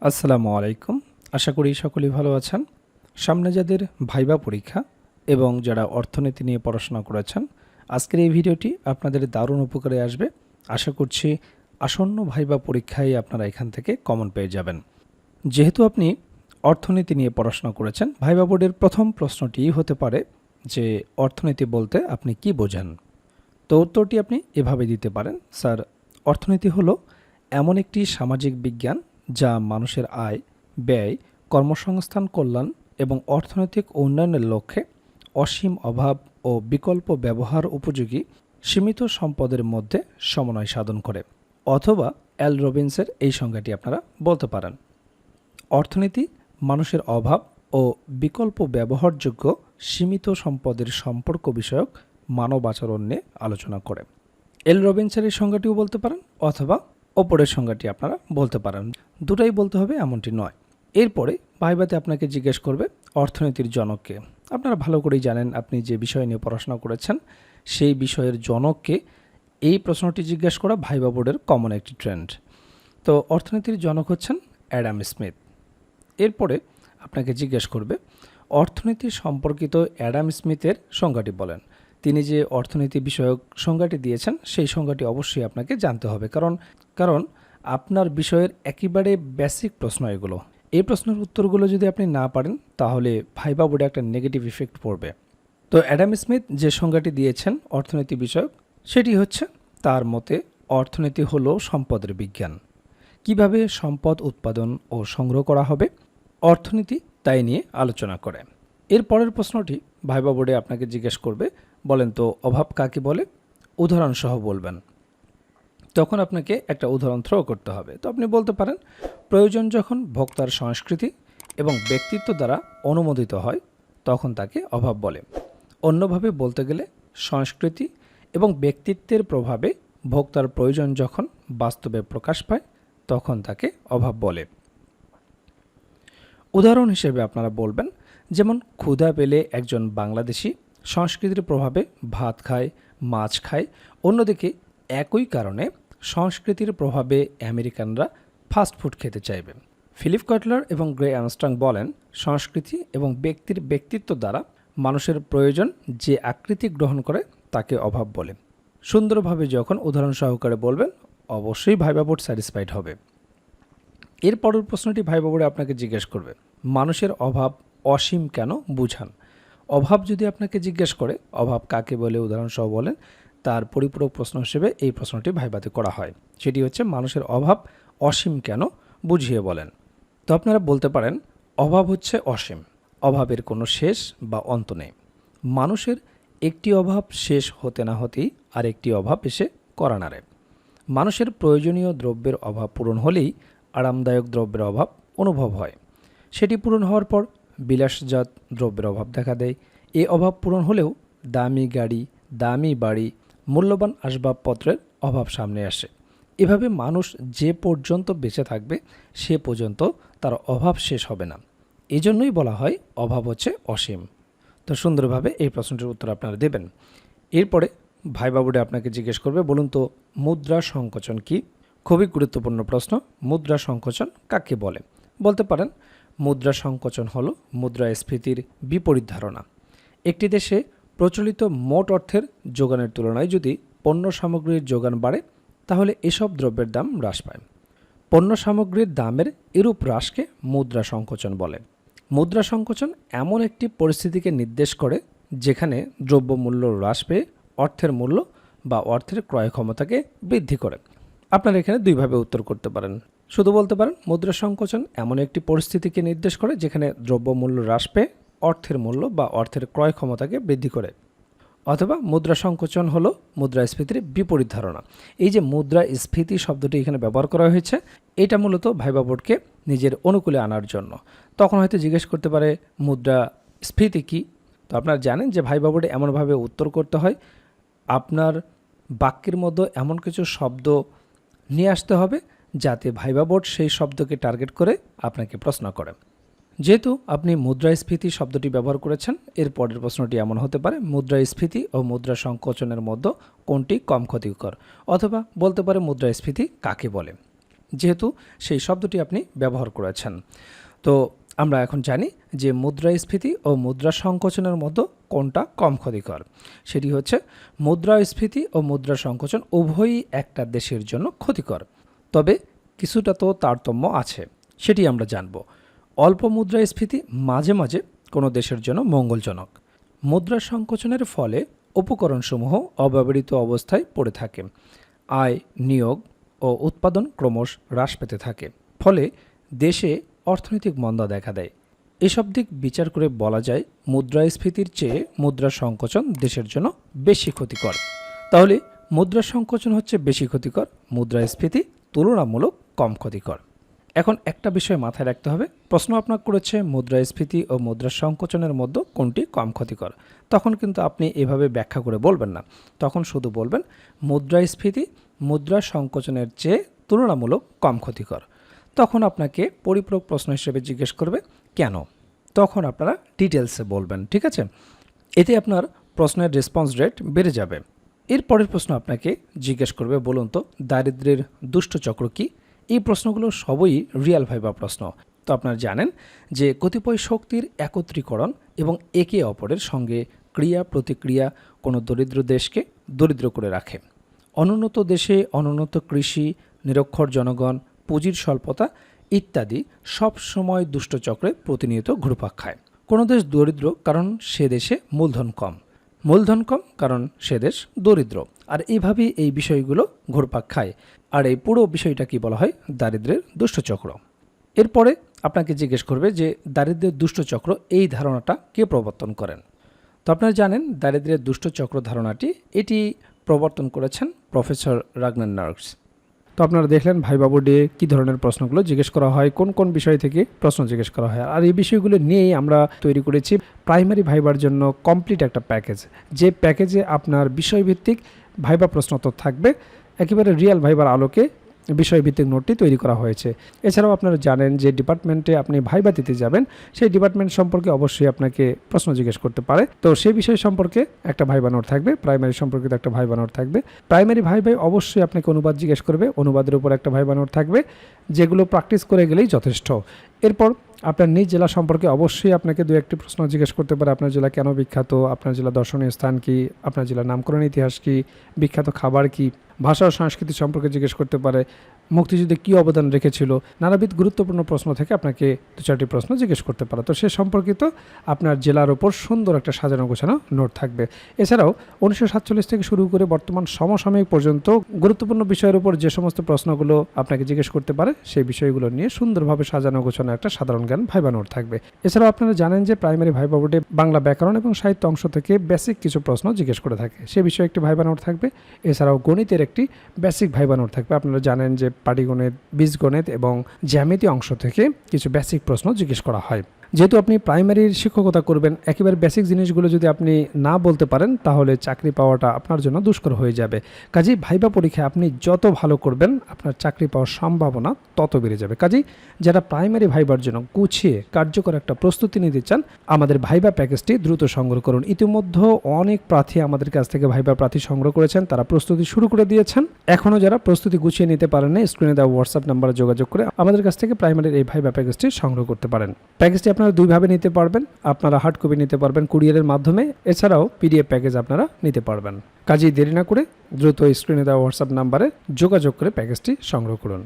আসসালামু আলাইকুম। আশা করি সকলেই ভালো আছেন। সামনে যাদের ভাইবা পরীক্ষা এবং যারা অর্থনীতি নিয়ে পড়াশোনা করেছেন, আজকের এই ভিডিওটি আপনাদের দারুণ উপকারে আসবে। আশা করছি আসন্ন ভাইবা পরীক্ষায় আপনারা এখান থেকে কমন পেয়ে যাবেন। যেহেতু আপনি অর্থনীতি নিয়ে পড়াশোনা করেছেন, ভাইবা বোর্ডের প্রথম প্রশ্নটি হতে পারে যে অর্থনীতি বলতে আপনি কি বোঝেন। তো উত্তরটি আপনি এভাবে দিতে পারেন, স্যার, অর্থনীতি হলো এমন একটি সামাজিক বিজ্ঞান যা মানুষের আয়, ব্যয়, কর্মসংস্থান, কল্যাণ এবং অর্থনৈতিক উন্নয়নের লক্ষ্যে অসীম অভাব ও বিকল্প ব্যবহার উপযোগী সীমিত সম্পদের মধ্যে সমন্বয় সাধন করে। অথবা এল রবিন্সের এই সংজ্ঞাটি আপনারা বলতে পারেন। অর্থনীতি মানুষের অভাব ও বিকল্প ব্যবহারযোগ্য সীমিত সম্পদের সম্পর্ক বিষয়ক মানব আচরণ নিয়ে আলোচনা করে। এল রবিন্সের এই সংজ্ঞাটিও বলতে পারেন অথবা ওপরের সংজ্ঞাটি আপনারা বলতে পারেন। দুটাই বলতে হবে এমনটি নয়। এরপরে ভাইভাতে আপনাকে জিজ্ঞেস করবে অর্থনীতির জনককে। আপনারা ভালো করেই জানেন, আপনি যে বিষয় নিয়ে পড়াশোনা করেছেন সেই বিষয়ের জনককে এই প্রশ্নটি জিজ্ঞেস করা ভাইভা বোর্ডের কমন একটি ট্রেন্ড। তো অর্থনীতির জনক হচ্ছেন অ্যাডাম স্মিথ। এরপরে আপনাকে জিজ্ঞেস করবে অর্থনীতি সম্পর্কিত অ্যাডাম স্মিথের সংজ্ঞাটি বলেন। তিনি যে অর্থনীতি বিষয়ক সংজ্ঞাটি দিয়েছেন সেই সংজ্ঞাটি অবশ্যই আপনাকে জানতে হবে, কারণ আপনার বিষয়ের একেবারে বেসিক প্রশ্ন এগুলো। এই প্রশ্নের উত্তরগুলো যদি আপনি না পারেন তাহলে ভাইবা বোর্ডে একটা নেগেটিভ ইফেক্ট পড়বে। তো অ্যাডাম স্মিথ যে সংজ্ঞাটি দিয়েছেন অর্থনীতি বিষয়ক, সেটি হচ্ছে তার মতে অর্থনীতি হলো সম্পদের বিজ্ঞান। কিভাবে সম্পদ উৎপাদন ও সংগ্রহ করা হবে, অর্থনীতি তাই নিয়ে আলোচনা করে। এর পরের প্রশ্নটি ভাইবা বোর্ডে আপনাকে জিজ্ঞেস করবে, বলেন তো অভাব কাকে বলে, উদাহরণসহ বলবেন। তখন আপনাকে একটা উদাহরণ থ্রো করতে হবে। তো আপনি বলতে পারেন, প্রয়োজন যখন ভোক্তার সংস্কৃতি এবং ব্যক্তিত্ব দ্বারা অনুমোদিত হয় তখন তাকে অভাব বলে। অন্যভাবে বলতে গেলে সংস্কৃতি এবং ব্যক্তিত্বের প্রভাবে ভোক্তার প্রয়োজন যখন বাস্তবে প্রকাশ পায় তখন তাকে অভাব বলে। উদাহরণ হিসেবে আপনারা বলবেন, যেমন ক্ষুধা পেলে একজন বাংলাদেশি সংস্কৃতির প্রভাবে ভাত খায়, মাছ খায়। অন্যদিকে একই কারণে সংস্কৃতির প্রভাবে আমেরিকানরা ফাস্টফুড খেতে চাইবে। ফিলিপ কাটলার এবং গ্রে আর্মস্ট্রং বলেন, সংস্কৃতি এবং ব্যক্তির ব্যক্তিত্ব দ্বারা মানুষের প্রয়োজন যে আকৃতি গ্রহণ করে তাকে অভাব বলে। সুন্দরভাবে যখন উদাহরণ সহকারে বলবেন, অবশ্যই ভাইবা বোর্ড স্যাটিসফাইড হবে। এর পরের প্রশ্নটি ভাইবা বোর্ডে আপনাকে জিজ্ঞেস করবে, মানুষের অভাব অসীম কেন বুঝান। অভাব যদি আপনাকে জিজ্ঞেস করে অভাব কাকে বলে উদাহরণসহ বলেন, তার পরিপূরক প্রশ্ন হিসেবে এই প্রশ্নটি ভাইবাতে করা হয়। সেটি হচ্ছে মানুষের অভাব অসীম কেন বুঝিয়ে বলেন। তো আপনারা বলতে পারেন, অভাব হচ্ছে অসীম, অভাবের কোনো শেষ বা অন্ত নেই। মানুষের একটি অভাব শেষ হতে না হতেই আরেকটি অভাব এসে করা নাড়ে। মানুষের প্রয়োজনীয় দ্রব্যের অভাব পূরণ হলেই আরামদায়ক দ্রব্যের অভাব অনুভব হয়। সেটি পূরণ হওয়ার পর বিলাসজাত দ্রব্যের অভাব দেখা দেয়। এ অভাব পূরণ হলেও দামি গাড়ি, দামি বাড়ি, মূল্যবান আসবাবপত্রের অভাব সামনে আসে। এভাবে মানুষ যে পর্যন্ত বেঁচে থাকবে সে পর্যন্ত তার অভাব শেষ হবে না। এজন্যই বলা হয় অভাব হচ্ছে অসীম। তো সুন্দরভাবে এই প্রশ্নটির উত্তর আপনারা দেবেন। এরপরে ভাইবা বোর্ডে আপনাকে জিজ্ঞেস করবে, বলুন তো মুদ্রা সংকোচন কি। খুবই গুরুত্বপূর্ণ প্রশ্ন। মুদ্রা সংকোচন কাকে বলে। বলতে পারেন, মুদ্রা সংকোচন হলো মুদ্রাস্ফীতির বিপরীত ধারণা। একটি দেশে প্রচলিত মোট অর্থের যোগানের তুলনায় যদি পণ্য সামগ্রীর যোগান বাড়ে তাহলে এসব দ্রব্যের দাম হ্রাস পায়। পণ্য সামগ্রীর দামের এরূপ হ্রাসকে মুদ্রা সংকোচন বলে। মুদ্রা সংকোচন এমন একটি পরিস্থিতিকে নির্দেশ করে যেখানে দ্রব্যমূল্য হ্রাস পেয়ে অর্থের মূল্য বা অর্থের ক্রয় ক্ষমতাকে বৃদ্ধি করে। আপনারা এখানে দুইভাবে উত্তর করতে পারেন। শুধু বলতে পারেন, মুদ্রা সংকোচন এমন একটি পরিস্থিতিকে নির্দেশ করে যেখানে দ্রব্যমূল্য হ্রাস পেয়ে অর্থের মূল্য বা অর্থের ক্রয় ক্ষমতাকে বৃদ্ধি করে। অথবা মুদ্রা সংকোচন হলো মুদ্রাস্ফীতির বিপরীত ধারণা। এই যে মুদ্রাস্ফীতি শব্দটি এখানে ব্যবহার করা হয়েছে, এটা মূলত ভাইবা বোর্ডকে নিজের অনুকূলে আনার জন্য। তখন হয়তো জিজ্ঞেস করতে পারে মুদ্রাস্ফীতি কী। তো আপনারা জানেন যে ভাইবা বোর্ডে এমনভাবে উত্তর করতে হয়, আপনার বাক্যের মধ্যে এমন কিছু শব্দ নিয়ে আসতে হবে যাতে ভাইবা বোর্ড সেই শব্দকে টার্গেট করে আপনাকে প্রশ্ন করে। যেহেতু আপনি মুদ্রাস্ফীতি শব্দটি ব্যবহার করেছেন, এর পরের প্রশ্নটি এমন হতে পারে, মুদ্রাস্ফীতি ও মুদ্রা সংকোচনের মধ্যে কোনটি কম ক্ষতিকর। অথবা বলতে পারে মুদ্রাস্ফীতি কাকে বলে। যেহেতু সেই শব্দটি আপনি ব্যবহার করেছেন। তো আমরা এখন জানি যে মুদ্রাস্ফীতি ও মুদ্রা সংকোচনের মধ্যে কোনটা কম ক্ষতিকর। সেটি হচ্ছে মুদ্রাস্ফীতি ও মুদ্রা সংকোচন উভয়ই একটা দেশের জন্য ক্ষতিকর, তবে কিছুটা তো তারতম্য আছে, সেটি আমরা জানব। অল্প মুদ্রাস্ফীতি মাঝে মাঝে কোনো দেশের জন্য মঙ্গলজনক। মুদ্রা সংকোচনের ফলে উপকরণসমূহ অব্যবহৃত অবস্থায় পড়ে থাকে, আয়, নিয়োগ ও উৎপাদন ক্রমশ হ্রাস পেতে থাকে, ফলে দেশে অর্থনৈতিক মন্দা দেখা দেয়। এসব দিক বিচার করে বলা যায় মুদ্রাস্ফীতির চেয়ে মুদ্রা সংকোচন দেশের জন্য বেশি ক্ষতিকর। তাহলে মুদ্রা সংকোচন হচ্ছে বেশি ক্ষতিকর, মুদ্রাস্ফীতি তুলনামূলক কম ক্ষতিকর। এখন একটা বিষয় মাথায় রাখতে হবে, প্রশ্ন আপনার করেছে মুদ্রাস্ফীতি ও মুদ্রা সংকোচনের মধ্যে কোনটি কম ক্ষতিকর। তখন কিন্তু আপনি এভাবে ব্যাখ্যা করে বলবেন না, তখন শুধু বলবেন মুদ্রাস্ফীতি মুদ্রা সংকোচনের চেয়ে তুলনামূলক কম ক্ষতিকর। তখন আপনাকে পরিপূরক প্রশ্ন হিসেবে জিজ্ঞেস করবে কেন, তখন আপনারা ডিটেলসে বলবেন, ঠিক আছে? এতে আপনার প্রশ্নের রেসপন্স রেট বেড়ে যাবে। এর পরের প্রশ্ন আপনাকে জিজ্ঞেস করবে, বলুন তো দারিদ্র্যের দুষ্ট চক্র কী? এই প্রশ্নগুলো সবই রিয়াল ভাইবা প্রশ্ন। তো আপনারা জানেন যে কতিপয় শক্তির একত্রীকরণ এবং একে অপরের সঙ্গে ক্রিয়া প্রতিক্রিয়া কোনো দরিদ্র দেশকে দরিদ্র করে রাখে। অনুন্নত দেশে অনুন্নত কৃষি, নিরক্ষর জনগণ, পুঁজির স্বল্পতা ইত্যাদি সব সময় দুষ্টচক্রে প্রতিনিয়ত ঘুরপাক খায়। কোনো দেশ দরিদ্র কারণ সে দেশে মূলধন কম, মূলধন কম কারণ সে দেশ দরিদ্র, আর এইভাবেই এই বিষয়গুলো ঘুরপাক খায়। আর এই পুরো বিষয়টা কি বলা হয়? দারিদ্র্যের দুষ্টচক্র। এরপরে আপনাকে জিজ্ঞেস করবে যে দারিদ্র্যের দুষ্টচক্র এই ধারণাটা কে প্রবর্তন করেন? তো আপনারা জানেন দারিদ্র্যের দুষ্টচক্র ধারণাটি এটি প্রবর্তন করেছেন প্রফেসর রাগনার নার্স। তো আপনারা দেখলেন ভাইবা বোর্ডে কী ধরনের প্রশ্নগুলো জিজ্ঞেস করা হয়, কোন কোন বিষয় থেকে প্রশ্ন জিজ্ঞেস করা হয়, আর এই বিষয়গুলো নিয়েই আমরা তৈরি করেছি প্রাইমারি ভাইবার জন্য কমপ্লিট একটা প্যাকেজ, যে প্যাকেজে আপনার বিষয়ভিত্তিক ভাইবা প্রশ্নোত্তর থাকবে, একেবারে রিয়েল ভাইবার আলোকে বিষয়ভিত্তিক নোটটি তৈরি করা হয়েছে। এছাড়াও আপনারা জানেন যে ডিপার্টমেন্টে আপনি ভাইবা দিতে যাবেন, সেই ডিপার্টমেন্ট সম্পর্কে অবশ্যই আপনাকে প্রশ্ন জিজ্ঞেস করতে পারে। তো সেই বিষয় সম্পর্কে একটা ভাইবা নোট থাকবে, প্রাইমারি সম্পর্কিত একটা ভাইবা নোট থাকবে। প্রাইমারি ভাইবাই অবশ্যই আপনাকে অনুবাদ জিজ্ঞেস করবে, অনুবাদের উপর একটা ভাইবা নোট থাকবে, যেগুলো প্র্যাকটিস করে গেলেই যথেষ্ট। এরপর আপনার নিজ জেলা সম্পর্কে অবশ্যই আপনাকে দু একটি প্রশ্ন জিজ্ঞেস করতে পারে। আপনার জেলা কেন বিখ্যাত, আপনার জেলা দর্শনীয় স্থান কি, আপনার জেলার নামকরণ ইতিহাস কি, বিখ্যাত খাবার কি, ভাষা ও সংস্কৃতি সম্পর্কে জিজ্ঞেস করতে পারে, মুক্তিযুদ্ধে কী অবদান রেখেছিল, নানাবিধ গুরুত্বপূর্ণ প্রশ্ন থেকে আপনাকে দু চারটি প্রশ্ন জিজ্ঞেস করতে পারে। তো সে সম্পর্কিত আপনার জেলার ওপর সুন্দর একটা সাজানো গোছানো নোট থাকবে। এছাড়াও 1947 থেকে শুরু করে বর্তমান সমসাময়িক পর্যন্ত গুরুত্বপূর্ণ বিষয়ের উপর যে সমস্ত প্রশ্নগুলো আপনাকে জিজ্ঞেস করতে পারে সেই বিষয়গুলো নিয়ে সুন্দরভাবে সাজানো গোছানো একটা সাধারণ জ্ঞান ভাইবা নোট থাকবে। এছাড়াও আপনারা জানেন যে প্রাইমারি ভাইবা বোর্ডে বাংলা ব্যাকরণ এবং সাহিত্য অংশ থেকে বেসিক কিছু প্রশ্ন জিজ্ঞেস করে থাকে, সে বিষয়ে একটি ভাইবা নোট থাকবে। এছাড়াও গণিতের একটি বেসিক ভাইবা নোট থাকবে। আপনারা জানেন যে পাটিগণিত, বীজগণিত এবং জ্যামিতি অংশ থেকে কিছু বেসিক প্রশ্ন জিজ্ঞেস করা হয়। যেহেতু আপনি প্রাইমারির শিক্ষকতা করবেন, একেবারে বেসিক জিনিসগুলো যদি আপনি না বলতে পারেন তাহলে চাকরি পাওয়াটা আপনার জন্য দুষ্কর হয়ে যাবে। কাজেই ভাইবা পরীক্ষায় আপনি যত ভালো করবেন আপনার চাকরি পাওয়ার সম্ভাবনা তত বেড়ে যাবে। কাজেই যারা প্রাইমারি ভাইবার জন্য গুছিয়ে কার্যকর একটা প্রস্তুতি নিতে চান, আমাদের ভাইবা প্যাকেজটি দ্রুত সংগ্রহ করুন। ইতিমধ্যে অনেক প্রার্থী আমাদের কাছ থেকে ভাইবা প্রার্থী সংগ্রহ করেছেন, তারা প্রস্তুতি শুরু করে দিয়েছেন। এখনও যারা প্রস্তুতি গুছিয়ে নিতে পারেন না, স্ক্রিনে দেওয়া হোয়াটসঅ্যাপ নাম্বারে যোগাযোগ করে আমাদের কাছ থেকে প্রাইমারির এই ভাইবা প্যাকেজটি সংগ্রহ করতে পারেন। প্যাকেজটি আপনারা দুইভাবে নিতে পারবেন, আপনারা হার্ড কপি নিতে পারবেন কুরিয়ারের মাধ্যমে, এছাড়াও পিডিএফ প্যাকেজ আপনারা নিতে পারবেন। কাজেই দেরি না করে দ্রুত স্ক্রিনে দেওয়া হোয়াটসঅ্যাপ নাম্বারে যোগাযোগ করে প্যাকেজটি সংগ্রহ করুন।